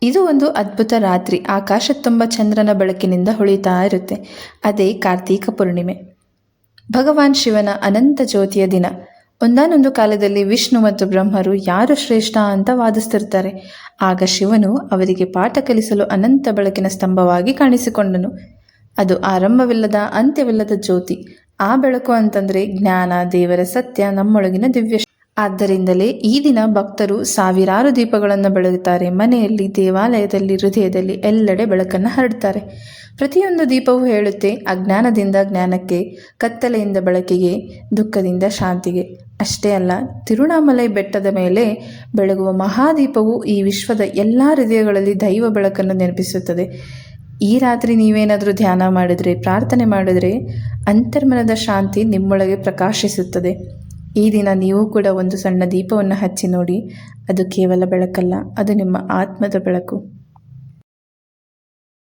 ಇದು ಒಂದು ಅದ್ಭುತ ರಾತ್ರಿ. ಆಕಾಶ ತುಂಬ ಚಂದ್ರನ ಬೆಳಕಿನಿಂದ ಹೊಳಿತಾ ಇರುತ್ತೆ. ಅದೇ ಕಾರ್ತೀಕ ಪೂರ್ಣಿಮೆ, ಭಗವಾನ್ ಶಿವನ ಅನಂತ ಜ್ಯೋತಿಯ ದಿನ. ಒಂದಾನೊಂದು ಕಾಲದಲ್ಲಿ ವಿಷ್ಣು ಮತ್ತು ಬ್ರಹ್ಮರು ಯಾರು ಶ್ರೇಷ್ಠ ಅಂತ ವಾದಿಸ್ತಿರ್ತಾರೆ. ಆಗ ಶಿವನು ಅವರಿಗೆ ಪಾಠ ಕಲಿಸಲು ಅನಂತ ಬೆಳಕಿನ ಸ್ತಂಭವಾಗಿ ಕಾಣಿಸಿಕೊಂಡನು. ಅದು ಆರಂಭವಿಲ್ಲದ ಅಂತ್ಯವಿಲ್ಲದ ಜ್ಯೋತಿ. ಆ ಬೆಳಕು ಅಂತಂದ್ರೆ ಜ್ಞಾನ, ದೇವರ ಸತ್ಯ, ನಮ್ಮೊಳಗಿನ ದಿವ್ಯ. ಆದ್ದರಿಂದಲೇ ಈ ದಿನ ಭಕ್ತರು ಸಾವಿರಾರು ದೀಪಗಳನ್ನು ಬೆಳಗುತ್ತಾರೆ. ಮನೆಯಲ್ಲಿ, ದೇವಾಲಯದಲ್ಲಿ, ಹೃದಯದಲ್ಲಿ ಎಲ್ಲೆಡೆ ಬೆಳಕನ್ನು ಹರಡ್ತಾರೆ. ಪ್ರತಿಯೊಂದು ದೀಪವೂ ಹೇಳುತ್ತೆ ಅಜ್ಞಾನದಿಂದ ಜ್ಞಾನಕ್ಕೆ, ಕತ್ತಲೆಯಿಂದ ಬೆಳಕಿಗೆ, ದುಃಖದಿಂದ ಶಾಂತಿಗೆ. ಅಷ್ಟೇ ಅಲ್ಲ, ತಿರುಣಾಮಲೈ ಬೆಟ್ಟದ ಮೇಲೆ ಬೆಳಗುವ ಮಹಾದೀಪವು ಈ ವಿಶ್ವದ ಎಲ್ಲ ಹೃದಯಗಳಲ್ಲಿ ದೈವ ಬೆಳಕನ್ನು ನೆನಪಿಸುತ್ತದೆ. ಈ ರಾತ್ರಿ ನೀವೇನಾದರೂ ಧ್ಯಾನ ಮಾಡಿದರೆ, ಪ್ರಾರ್ಥನೆ ಮಾಡಿದರೆ ಅಂತರ್ಮನದ ಶಾಂತಿ ನಿಮ್ಮೊಳಗೆ ಪ್ರಕಾಶಿಸುತ್ತದೆ. ಈ ದಿನ ನೀವು ಕೂಡ ಒಂದು ಸಣ್ಣ ದೀಪವನ್ನು ಹಚ್ಚಿ ನೋಡಿ. ಅದು ಕೇವಲ ಬೆಳಕಲ್ಲ, ಅದು ನಿಮ್ಮ ಆತ್ಮದ ಬೆಳಕು.